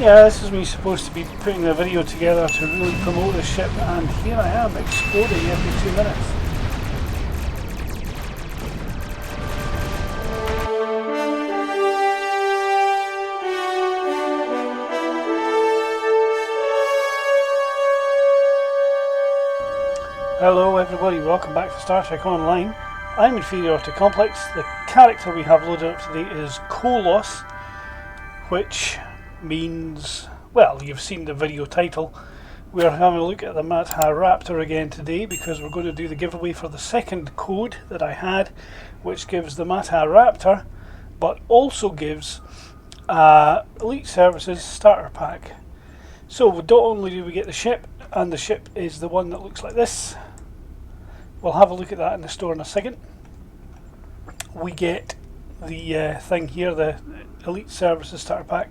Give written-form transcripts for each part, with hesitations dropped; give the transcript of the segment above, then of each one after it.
Yeah, this is me supposed to be putting a video together to really promote the ship, and here I am exploding every 2 minutes. Hello everybody, welcome back to Star Trek Online. I'm Inferior to Complex. The character we have loaded up today is Kohloss, which means, well, you've seen the video title. We're having a look at the Mat'Ha Raptor again today because we're going to do the giveaway for the second code that I had, which gives the Mat'Ha Raptor, but also gives Elite Services Starter Pack. So not only do we get the ship, and the ship is the one that looks like this. We'll have a look at that in the store in a second. We get the thing here, the Elite Services Starter Pack,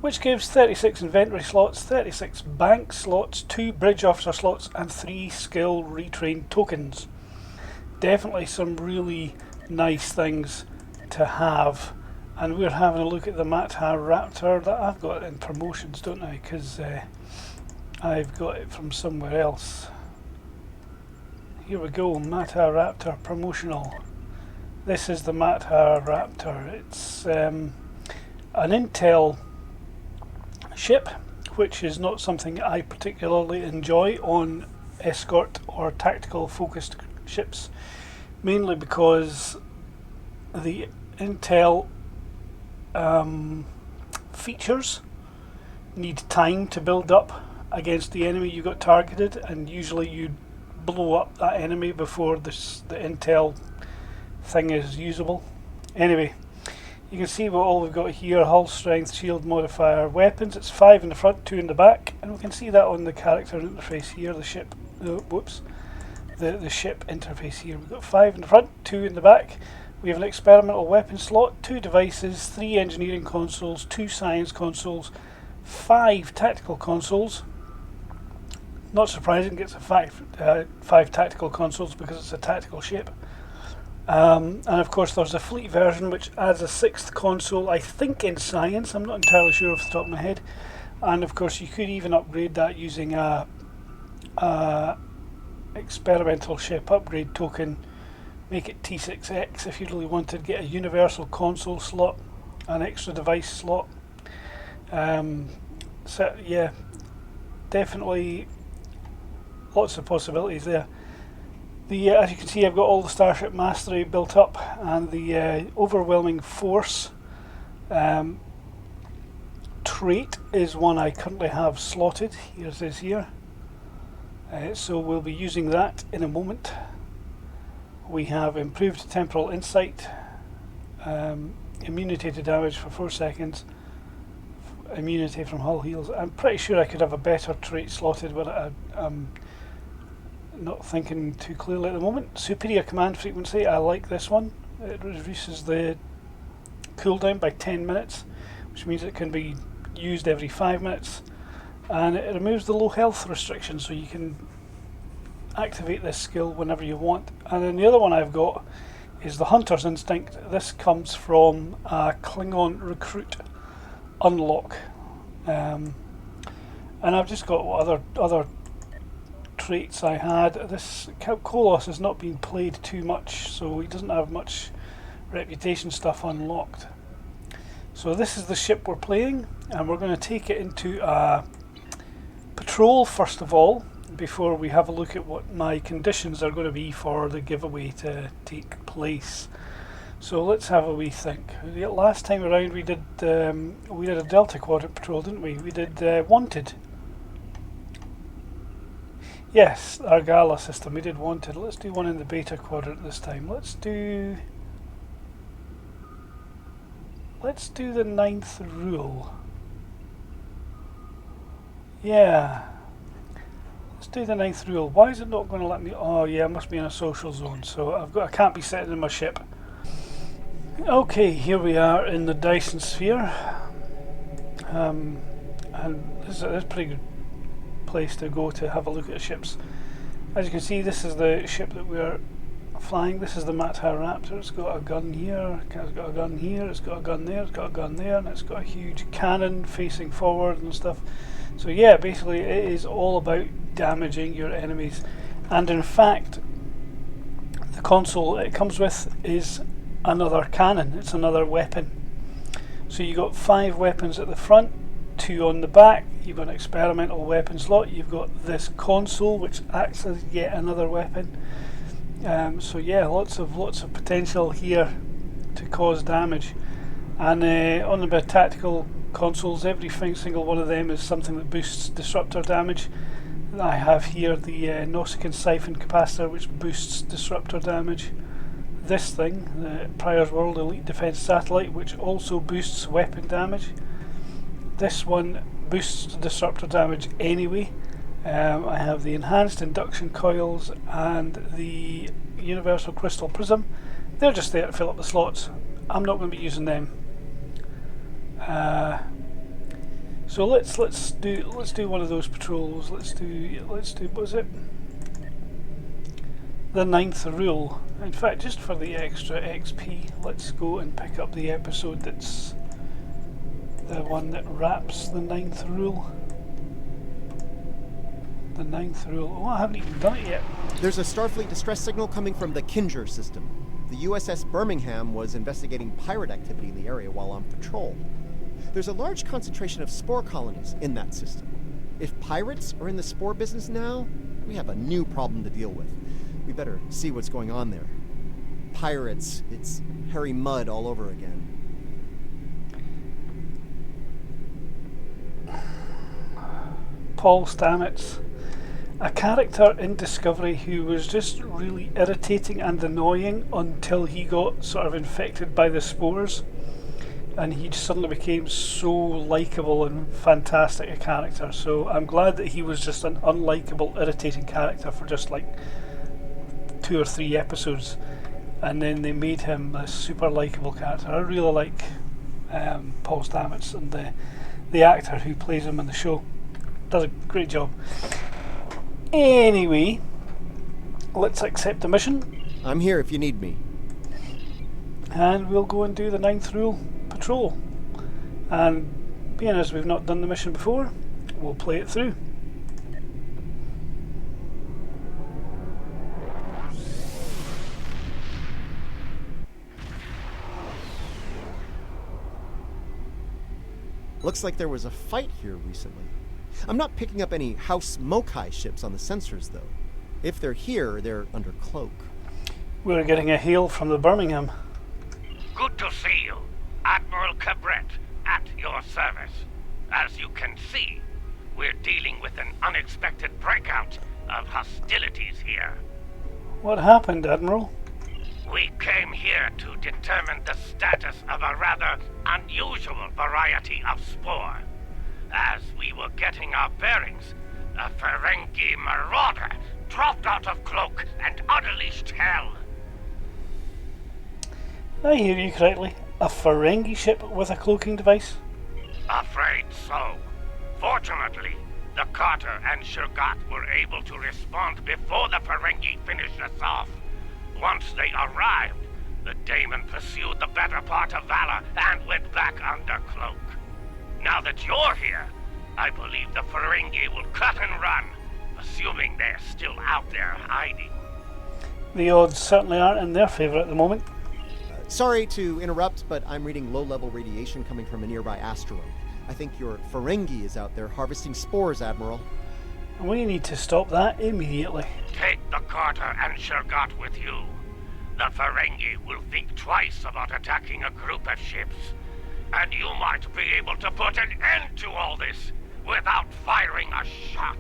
which gives 36 inventory slots, 36 bank slots, 2 bridge officer slots, and 3 skill retrain tokens. Definitely some really nice things to have. And we're having a look at the Mat'Ha Raptor that I've got in promotions, don't I? Because I've got it from somewhere else. Here we go, Mat'Ha Raptor promotional. This is the Mat'Ha Raptor. It's an Intel ship, which is not something I particularly enjoy on escort or tactical focused ships, mainly because the Intel features need time to build up against the enemy you got targeted, and usually you blow up that enemy before the Intel thing is usable. Anyway, you can see what all we've got here: hull strength, shield modifier, weapons. It's 5 in the front, 2 in the back, and we can see that on the character interface here. The ship, the ship interface here. We've got 5 in the front, 2 in the back. We have an experimental weapon slot, 2 devices, 3 engineering consoles, 2 science consoles, 5 tactical consoles. Not surprising, it's a 5 tactical consoles because it's a tactical ship. And of course there's a fleet version which adds a 6th console, I think in science, I'm not entirely sure off the top of my head. And of course you could even upgrade that using a experimental ship upgrade token, make it T6X if you really wanted, get a universal console slot, an extra device slot. So yeah, definitely lots of possibilities there. As you can see, I've got all the Starship Mastery built up, and the Overwhelming Force trait is one I currently have slotted. Here it is here. So we'll be using that in a moment. We have improved temporal insight, immunity to damage for 4 seconds, immunity from hull heals. I'm pretty sure I could have a better trait slotted, but I'm not thinking too clearly at the moment. Superior command frequency, I like this one. It reduces the cooldown by 10 minutes, which means it can be used every 5 minutes. And it removes the low health restriction, so you can activate this skill whenever you want. And then the other one I've got is the Hunter's Instinct. This comes from a Klingon Recruit unlock. And I've just got what other traits I had. This Kohloss has not been played too much, so he doesn't have much reputation stuff unlocked. So this is the ship we're playing, and we're going to take it into a patrol first of all, before we have a look at what my conditions are going to be for the giveaway to take place. So let's have a wee think. Last time around we did a Delta Quadrant patrol, didn't we? We did Wanted. Yes, our Gala system, we did Wanted. Let's do one in the Beta Quadrant this time. Let's do the 9th rule. Yeah. Let's do the 9th rule. Why is it not going to let me? Oh yeah, I must be in a social zone, so I can't be sitting in my ship. Okay, here we are in the Dyson sphere. And this is a pretty good place to go to have a look at ships. As you can see, this is the ship that we're flying. This is the Mat'Ha Raptor. It's got a gun here, it's got a gun here, it's got a gun there, it's got a gun there, and it's got a huge cannon facing forward and stuff. So yeah, basically it is all about damaging your enemies. And in fact, the console it comes with is another cannon. It's another weapon. So you got 5 weapons at the front, 2 on the back. You've got an experimental weapon slot. You've got this console which acts as yet another weapon. So yeah, lots of potential here to cause damage. And on the tactical consoles, every single one of them is something that boosts disruptor damage. I have here the Nausicaan Siphon Capacitor, which boosts disruptor damage. This thing, the Prior's World Elite Defense Satellite, which also boosts weapon damage. This one boosts disruptor damage anyway. I have the Enhanced Induction Coils and the Universal Crystal Prism. They're just there to fill up the slots. I'm not going to be using them. So let's do one of those patrols. Let's do what was it? The 9th rule. In fact, just for the extra XP, let's go and pick up the episode that's the one that wraps the 9th rule. The 9th rule. Oh, I haven't even done it yet. There's a Starfleet distress signal coming from the Kinjer system. The USS Birmingham was investigating pirate activity in the area while on patrol. There's a large concentration of spore colonies in that system. If pirates are in the spore business now, we have a new problem to deal with. We better see what's going on there. Pirates, it's hairy mud all over again. Paul Stamets, a character in Discovery who was just really irritating and annoying until he got sort of infected by the spores, and he just suddenly became so likeable and fantastic a character. So I'm glad that he was just an unlikable, irritating character for just like 2 or 3 episodes, and then they made him a super likeable character. I really like Paul Stamets, and the actor who plays him in the show does a great job. Anyway, let's accept the mission. I'm here if you need me. And we'll go and do the 9th rule patrol. And being as we've not done the mission before, we'll play it through. Looks like there was a fight here recently. I'm not picking up any House Mokai ships on the sensors, though. If they're here, they're under cloak. We're getting a hail from the Birmingham. Good to see you. Admiral Cabret, at your service. As you can see, we're dealing with an unexpected breakout of hostilities here. What happened, Admiral? We came here to determine the status of a rather unusual variety of spore. As we were getting our bearings, a Ferengi marauder dropped out of cloak and unleashed hell. I hear you correctly. A Ferengi ship with a cloaking device? Afraid so. Fortunately, the Carter and Shurgat were able to respond before the Ferengi finished us off. Once they arrived, the Daemon pursued the better part of Valor and went back under cloak. Now that you're here, I believe the Ferengi will cut and run, assuming they're still out there hiding. The odds certainly aren't in their favour at the moment. Sorry to interrupt, but I'm reading low-level radiation coming from a nearby asteroid. I think your Ferengi is out there harvesting spores, Admiral. We need to stop that immediately. Take the Carter and Shurgat with you. The Ferengi will think twice about attacking a group of ships, and you might be able to put an end to all this without firing a shot.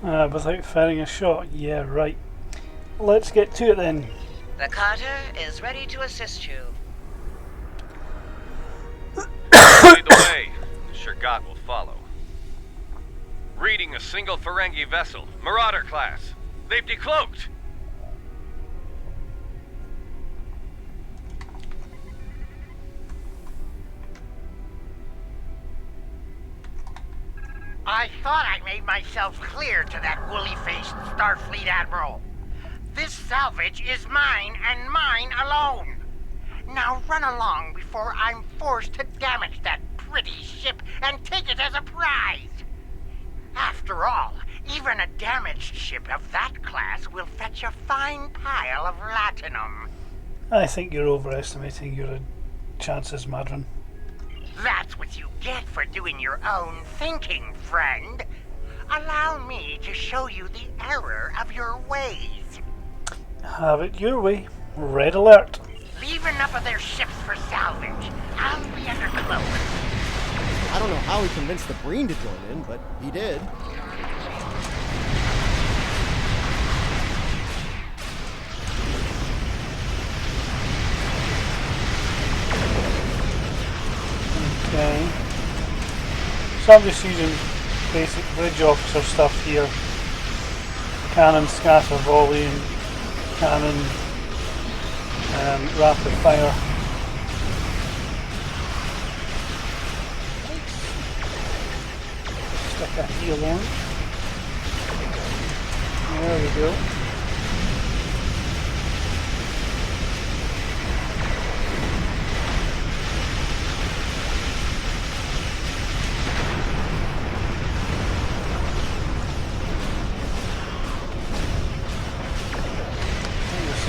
Without firing a shot? Yeah, right. Let's get to it then. The Carter is ready to assist you. Lead the way. Shurgat will follow. Reading a single Ferengi vessel, Marauder class. They've decloaked. I thought I made myself clear to that woolly-faced Starfleet Admiral. This salvage is mine and mine alone. Now run along before I'm forced to damage that pretty ship and take it as a prize. After all, even a damaged ship of that class will fetch a fine pile of latinum. I think you're overestimating your chances, Madron. That's what you get for doing your own thinking, friend. Allow me to show you the error of your ways. Have it your way. Red alert. Leave enough of their ships for salvage. I'll be under cloak. I don't know how he convinced the Breen to join in, but he did. Okay. So I'm just using basic bridge officer stuff here. Cannon, scatter, volley, and cannon, rapid fire. Stick a heal on. There we go.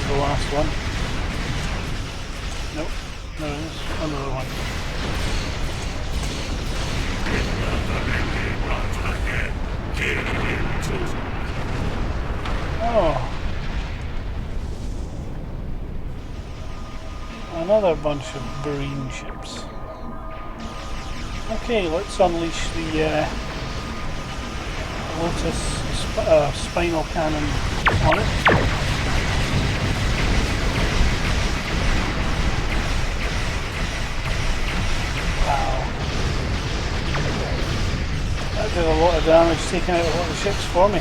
The last one. Nope, there is another one. Oh, another bunch of Breen ships. Okay, let's unleash the Lotus spinal cannon on it. That did a lot of damage, taking out a lot of ships for me.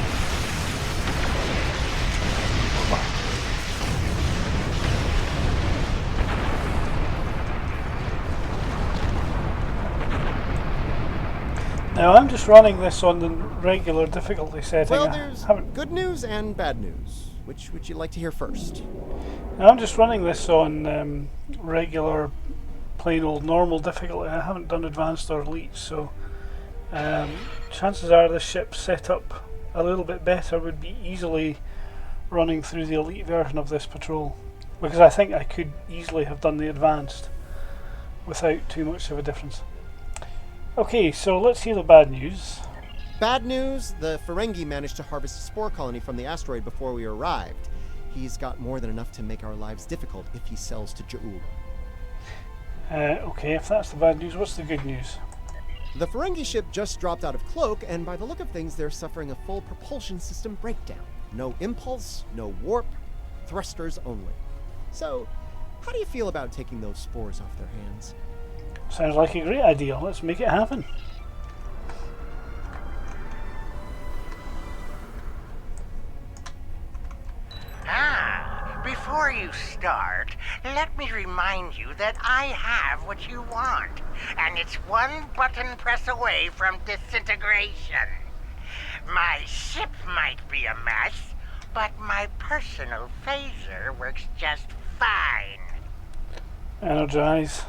Now I'm just running this on the regular difficulty setting. Well, there's good news and bad news. Which would you like to hear first? Now I'm just running this on regular, plain old normal difficulty. I haven't done advanced or elite, so chances are the ship set up a little bit better would be easily running through the elite version of this patrol, because I think I could easily have done the advanced without too much of a difference. Okay, so let's hear the bad news. Bad news, the Ferengi managed to harvest a spore colony from the asteroid before we arrived. He's got more than enough to make our lives difficult if he sells to Ja'ul. Okay, if that's the bad news, what's the good news? The Ferengi ship just dropped out of cloak, and by the look of things, they're suffering a full propulsion system breakdown. No impulse, no warp, thrusters only. So, how do you feel about taking those spores off their hands? Sounds like a great idea. Let's make it happen. Before you start, let me remind you that I have what you want, and it's one button press away from disintegration. My ship might be a mess, but my personal phaser works just fine. Energize.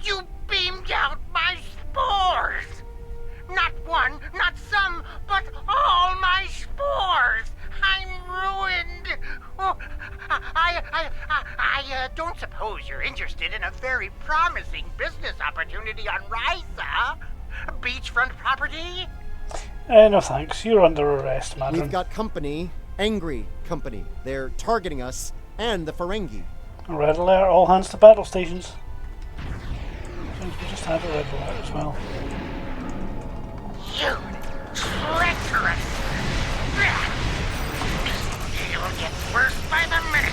You beamed out my spores! Not one, not some, but all my spores! I'm ruined! Oh, I don't suppose you're interested in a very promising business opportunity on Risa? Beachfront property? No thanks, you're under arrest, madam. We've got company, angry company. They're targeting us and the Ferengi. Red alert, all hands to battle stations. We just had a red alert as well. You treacherous! It'll get worse by the minute.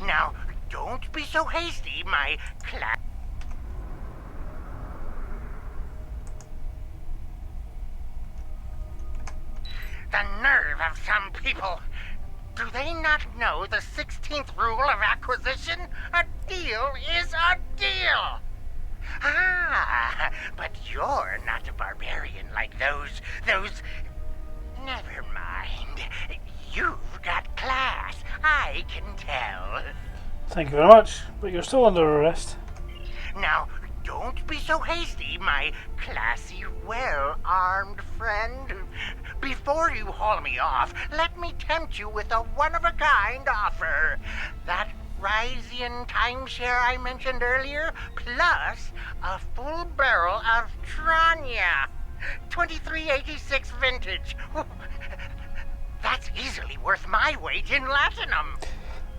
Now, don't be so hasty, my The nerve of some people. Do they not know the 16th rule of acquisition? A deal is a deal. Ah, but you're not a barbarian like those... Never mind. You've got class, I can tell. Thank you very much, but you're still under arrest. Now, don't be so hasty, my classy, well-armed friend. Before you haul me off, let me tempt you with a one-of-a-kind offer. That Ryzian timeshare I mentioned earlier, plus a full barrel of Tranya. 2386 vintage. That's easily worth my weight in latinum.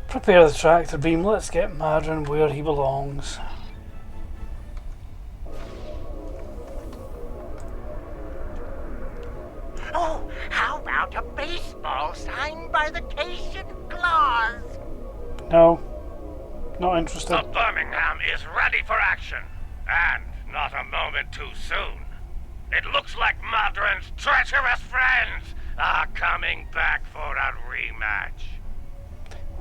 Prepare the tractor beam, let's get Madron where he belongs. Oh, how about a baseball signed by the Cation Claws? No, not interested. The Birmingham is ready for action, and not a moment too soon. It looks like Madron's treacherous friends are coming back for a rematch.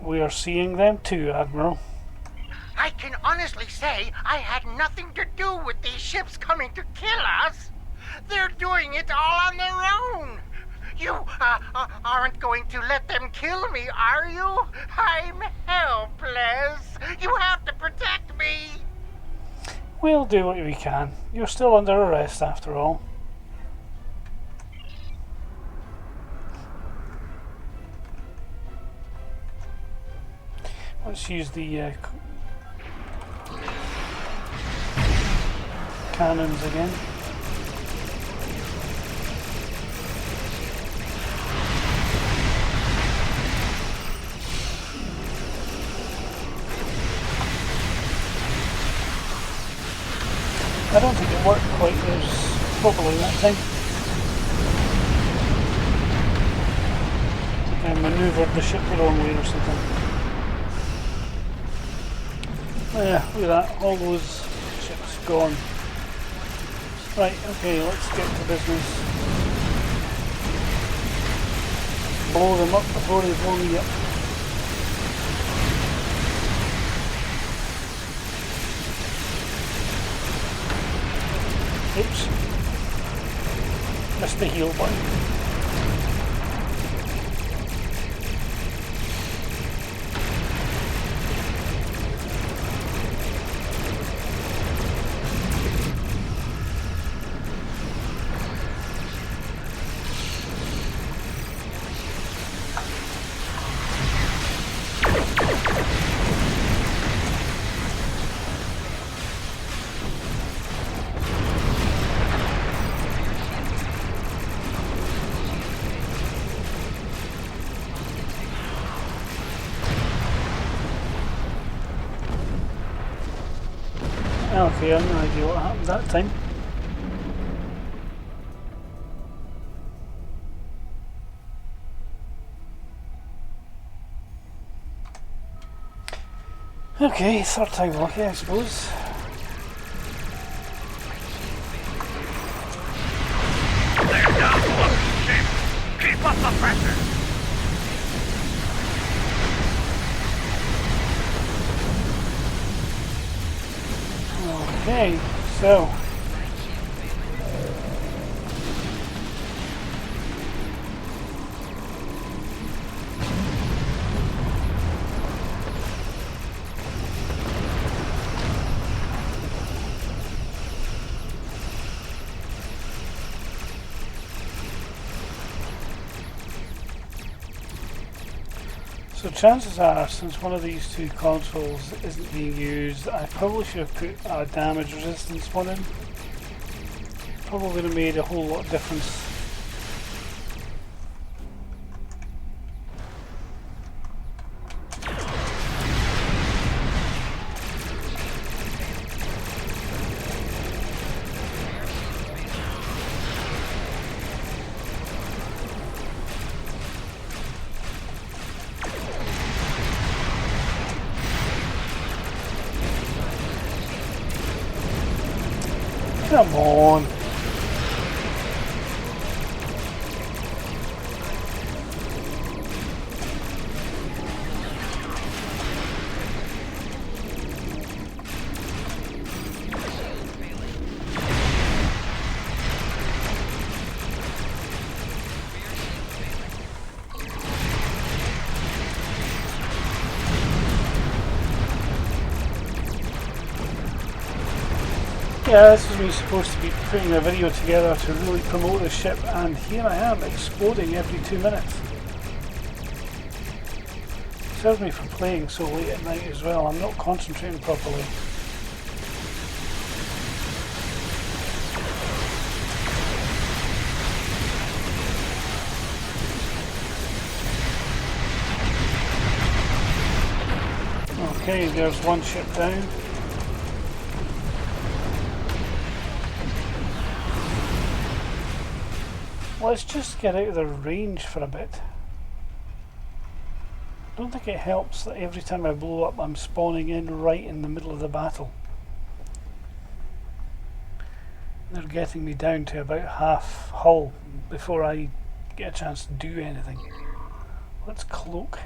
We are seeing them too, Admiral. I can honestly say I had nothing to do with these ships coming to kill us. They're doing it all on their own. You aren't going to let them kill me, are you? I'm helpless. You have to protect me. We'll do what we can. You're still under arrest after all. Let's use the cannons again. I don't think it worked quite as properly that time. I manoeuvred the ship the wrong way or something. Oh yeah, look at that, all those ships gone. Right, okay, let's get to business. Blow them up before they blow me up. Oops. Missed the heal button. Okay, I have no idea what happened that time. Okay, third time lucky, I suppose. They're down to a ship. Keep up the pressure. Okay, so chances are, since one of these two consoles isn't being used, I probably should have put a damage resistance one in. Probably would have made a whole lot of difference. Come on. Yeah, this was me supposed to be putting a video together to really promote the ship, and here I am exploding every 2 minutes. Serves me for playing so late at night as well. I'm not concentrating properly. Okay, there's one ship down. Let's just get out of the range for a bit. I don't think it helps that every time I blow up I'm spawning in right in the middle of the battle. They're getting me down to about half hull before I get a chance to do anything. Let's cloak.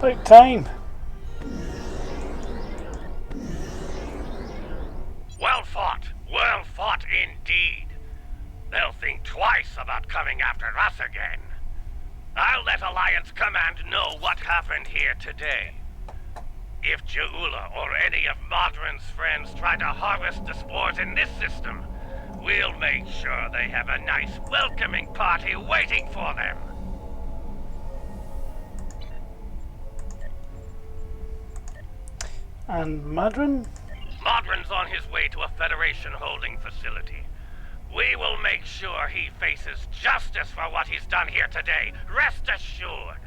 About time. Well fought indeed. They'll think twice about coming after us again. I'll let Alliance Command know what happened here today. If Jaula or any of Modron's friends try to harvest the spores in this system, we'll make sure they have a nice welcoming party waiting for them. And Madron? Modron's on his way to a Federation holding facility. We will make sure he faces justice for what he's done here today. Rest assured.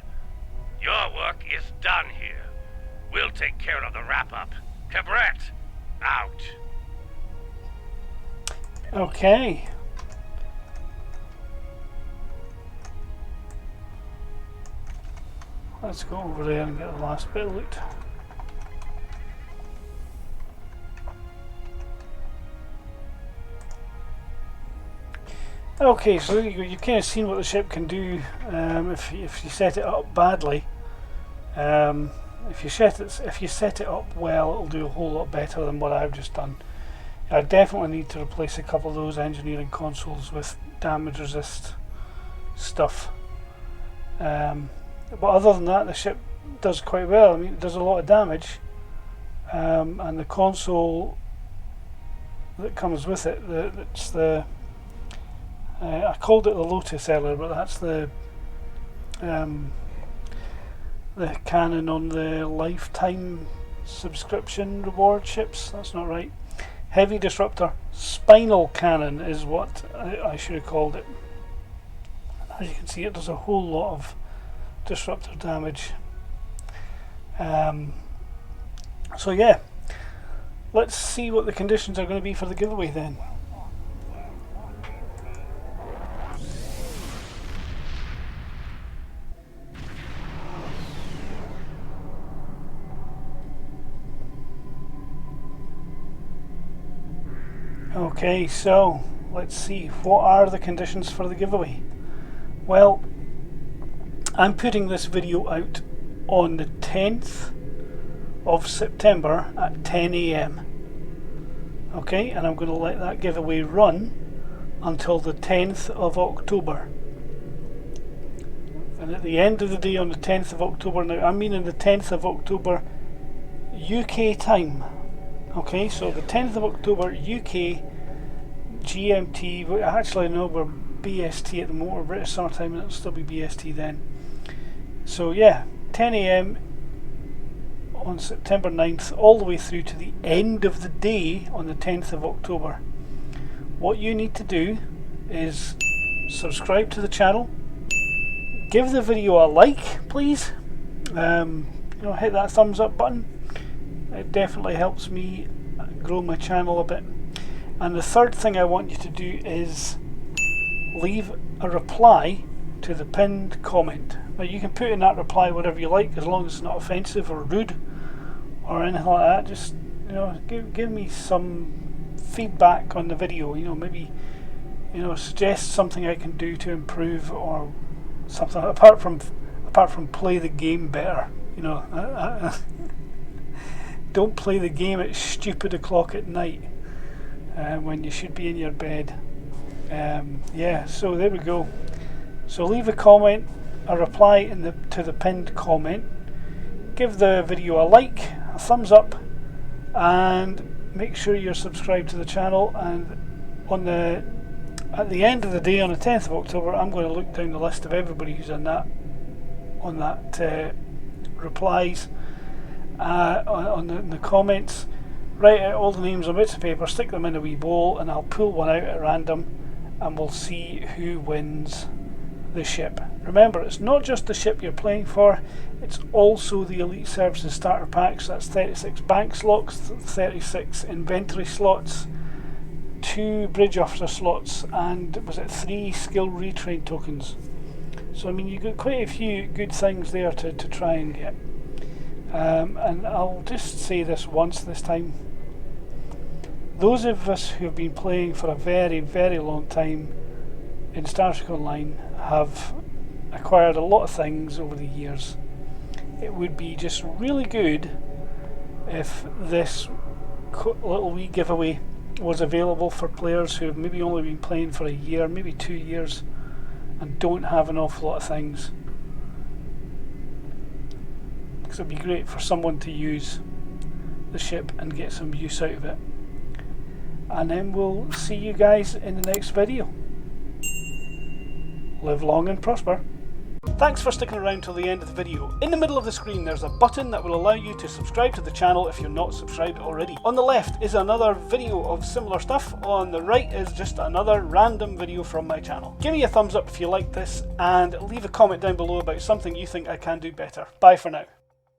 Your work is done here. We'll take care of the wrap-up. Cabret, out. Okay. Let's go over there and get the last bit looked. Okay, so you've kind of seen what the ship can do if you set it up badly. If you set it up well, it'll do a whole lot better than what I've just done. I definitely need to replace a couple of those engineering consoles with damage resist stuff. But other than that, the ship does quite well. I mean, it does a lot of damage, and the console that comes with it, it's the I called it the Lotus earlier, but that's the cannon on the lifetime subscription reward ships. That's not right. Heavy disruptor spinal cannon is what I should have called it. As you can see, it does a whole lot of disruptor damage. So yeah, let's see what the conditions are going to be for the giveaway then. Okay, so let's see, what are the conditions for the giveaway? Well, I'm putting this video out on the 10th of September at 10 AM. Okay, and I'm going to let that giveaway run until the 10th of October. And at the end of the day on the 10th of October, now I'm meaning the 10th of October UK time. Okay, so the 10th of October UK, GMT, actually no, we're BST at the moment, we're British Summer Time, and it'll still be BST then. So yeah, 10 AM on September 9th, all the way through to the end of the day on the 10th of October. What you need to do is subscribe to the channel, give the video a like, please. You know, hit that thumbs up button. It definitely helps me grow my channel a bit. And the third thing I want you to do is leave a reply to the pinned comment. Now you can put in that reply whatever you like, as long as it's not offensive or rude or anything like that. Just, you know, give me some feedback on the video. You know, maybe, you know, suggest something I can do to improve or something apart from play the game better. You know, don't play the game at stupid o'clock at night when you should be in your bed. Yeah, so there we go. So leave a comment, a reply to the pinned comment, give the video a like, a thumbs up, and make sure you're subscribed to the channel. And at the end of the day, on the 10th of October, I'm going to look down the list of everybody who's on that replies in the comments. Write out all the names on bits of paper, stick them in a wee bowl, and I'll pull one out at random, and we'll see who wins the ship. Remember, it's not just the ship you're playing for, it's also the Elite Services starter packs. That's 36 bank slots, 36 inventory slots, 2 bridge officer slots, and was it 3 skill retrain tokens. So I mean, you've got quite a few good things there to try and get. And I'll just say this once this time. Those of us who have been playing for a very, very long time in Star Trek Online have acquired a lot of things over the years. It would be just really good if this little wee giveaway was available for players who have maybe only been playing for a year, maybe 2 years, and don't have an awful lot of things. Because it'd be great for someone to use the ship and get some use out of it. And then we'll see you guys in the next video. Live long and prosper. Thanks for sticking around till the end of the video. In the middle of the screen there's a button that will allow you to subscribe to the channel if you're not subscribed already. On the left is another video of similar stuff, on the right is just another random video from my channel. Give me a thumbs up if you like this, and leave a comment down below about something you think I can do better. Bye for now.